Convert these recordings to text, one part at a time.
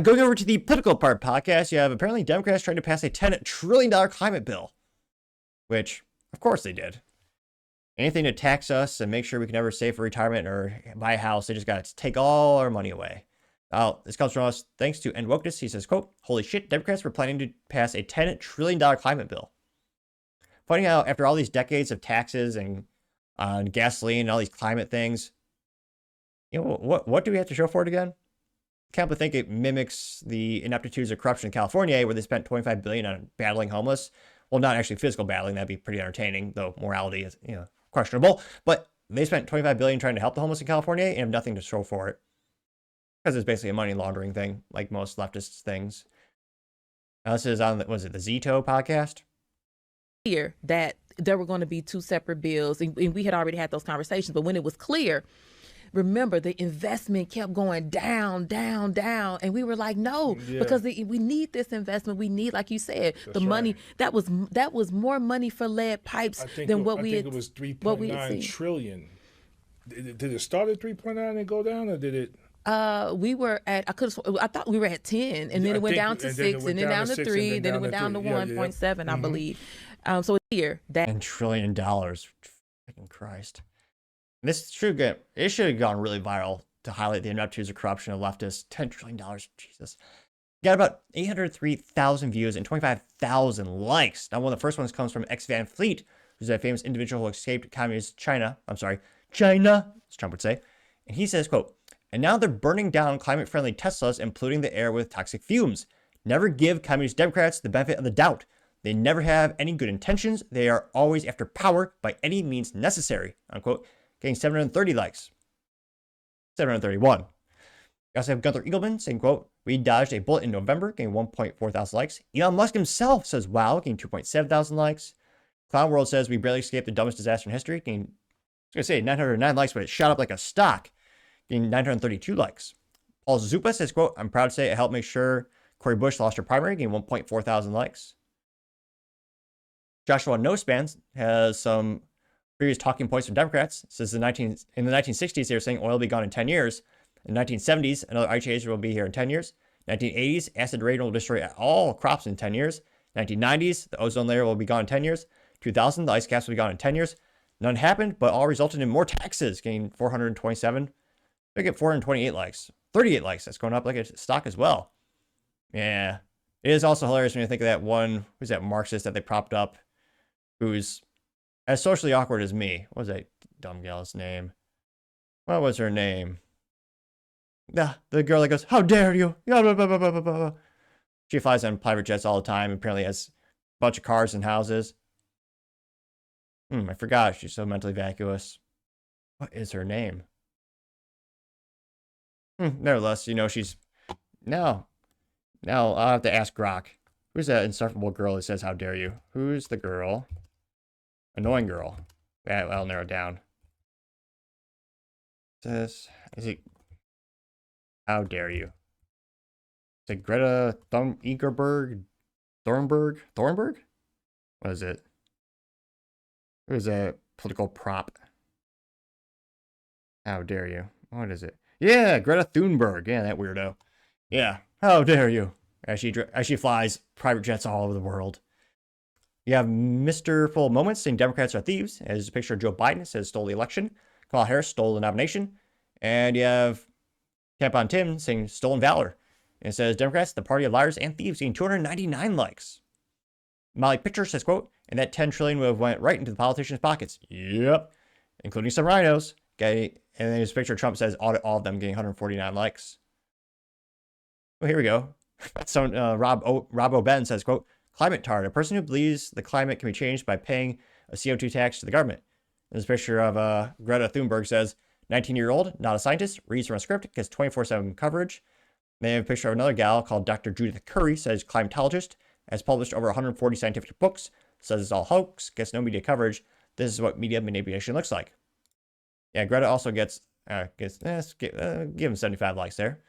Going over to the political part podcast, you have apparently Democrats trying to pass a $10 trillion climate bill, which, of course, they did. Anything to tax us and make sure we can never save for retirement or buy a house, they just got to take all our money away. This comes from us thanks to End Wokeness. He says, quote, "Holy shit, Democrats were planning to pass a $10 trillion climate bill." Pointing out after all these decades of taxes and on gasoline and all these climate things, what do we have to show for it again? Can't but think it mimics the ineptitudes of corruption in California, where they spent $25 billion on battling homeless. Well, not actually physical battling. That'd be pretty entertaining, though morality is, questionable. But they spent $25 billion trying to help the homeless in California and have nothing to show for it. Because it's basically a money laundering thing, like most leftist things. This is on, was it the Zito podcast? Here that there were going to be two separate bills, and we had already had those conversations. But when it was clear, remember, the investment kept going down, and we were like, no, because we need this investment. We need, like you said, the money. That was more money for lead pipes than what we had. I think it was 3.9 trillion. Did it start at 3.9 and go down, or did it? We were at, I thought we were at 10, and then it went down to 6, and then down to 3, then it went down to 1.7, I believe. So it's here that $10 trillion. Freaking Christ. And this is true. It should have gone really viral to highlight the ineptitudes of corruption of leftists. $10 trillion. Jesus. Got about 803,000 views and 25,000 likes. Now, one of the first ones comes from X Van Fleet, who's a famous individual who escaped communist China, as Trump would say. And he says, quote, "And now they're burning down climate-friendly Teslas and polluting the air with toxic fumes. Never give communist Democrats the benefit of the doubt. They never have any good intentions. They are always after power by any means necessary," unquote. Getting 730 likes. 731. We also have Gunther Eagleman saying, quote, "We dodged a bullet in November," getting 1.4 thousand likes. Elon Musk himself says, "Wow," getting 2.7 thousand likes. Clown World says, "We barely escaped the dumbest disaster in history," getting, I was going to say 909 likes, but it shot up like a stock, getting 932 likes. Paul Zupa says, quote, "I'm proud to say I helped make sure Cori Bush lost her primary," getting 1.4 thousand likes. Joshua Nospan has some previous talking points from Democrats. It says in the 1960s, they were saying oil will be gone in 10 years. In the 1970s, another ice age will be here in 10 years. 1980s, acid rain will destroy all crops in 10 years. 1990s, the ozone layer will be gone in 10 years. 2000, the ice caps will be gone in 10 years. None happened, but all resulted in more taxes, getting 427. They get 428 likes. 38 likes. That's going up like a stock as well. Yeah. It is also hilarious when you think of that one, who's that Marxist that they propped up, who's as socially awkward as me. What was that dumb gal's name? What was her name? The girl that goes, "How dare you?" She flies on private jets all the time. Apparently has a bunch of cars and houses. I forgot. She's so mentally vacuous. What is her name? Nevertheless, she's... No. Now I'll have to ask Grok. Who's that insufferable girl that says, "How dare you"? Who's the girl? Annoying girl. Yeah, I'll narrow it down. Is it... How dare you? Is it Greta Thunberg? Thornburg? What is it? Who's a political prop? How dare you? What is it? Yeah, Greta Thunberg. Yeah, that weirdo. Yeah, how dare you? As she flies private jets all over the world. You have Mr. Full Moments saying Democrats are thieves. As a picture of Joe Biden says stole the election. Kamala Harris stole the nomination. And you have Tampon Tim saying stolen valor. And it says Democrats, the party of liars and thieves, getting 299 likes. Molly Pitcher says, quote, "And that 10 trillion would have went right into the politicians' pockets." Yep. Including some rhinos. Okay. And then his picture of Trump says audit all of them, getting 149 likes. Well, here we go. So Rob O'Ben says, quote, "Climate tard, a person who believes the climate can be changed by paying a CO2 tax to the government." And this picture of Greta Thunberg says, 19-year-old, not a scientist, reads from a script, gets 24/7 coverage. They have a picture of another gal called Dr. Judith Curry, says climatologist, has published over 140 scientific books, says it's all hoax, gets no media coverage. This is what media manipulation looks like. Yeah, Greta also give him 75 likes there.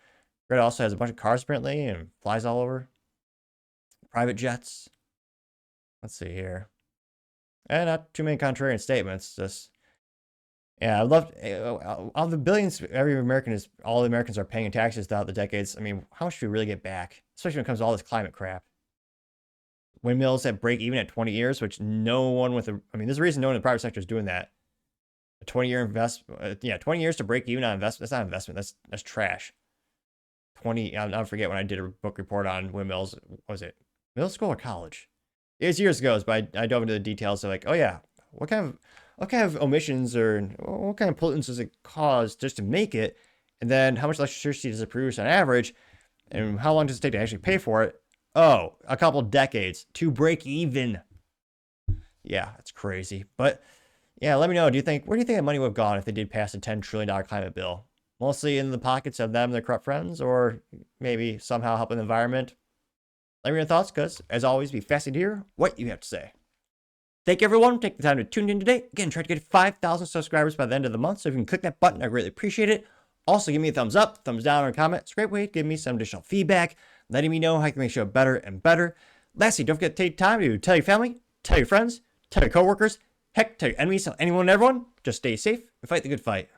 Greta also has a bunch of cars apparently and flies all over. Private jets. Let's see here. And not too many contrarian statements. Yeah, I love all the billions all the Americans are paying in taxes throughout the decades. I mean, how much do we really get back? Especially when it comes to all this climate crap. Windmills that break even at 20 years, which no one there's a reason no one in the private sector is doing that. A 20-year 20 years to break even on investment. That's not investment. That's trash. 20. I'll forget when I did a book report on windmills. Was it middle school or college? It was years ago, but I dove into the details of like, oh yeah, what kind of omissions or what kind of pollutants does it cause just to make it, and then how much electricity does it produce on average, and how long does it take to actually pay for it? Oh, a couple decades to break even. Yeah, that's crazy. But yeah, let me know. Where do you think that money would have gone if they did pass a $10 trillion climate bill? Mostly in the pockets of them and their corrupt friends, or maybe somehow helping the environment? Let me know your thoughts, because as always, be fascinated to hear what you have to say. Thank you, everyone. Take the time to tune in today. Again, try to get 5,000 subscribers by the end of the month. So if you can click that button, I greatly appreciate it. Also, give me a thumbs up, thumbs down, or a comment. It's a great way to give me some additional feedback, letting me know how I can make the show better and better. Lastly, don't forget to take time to tell your family, tell your friends, tell your coworkers, heck, tell your enemies, tell anyone and everyone. Just stay safe and fight the good fight.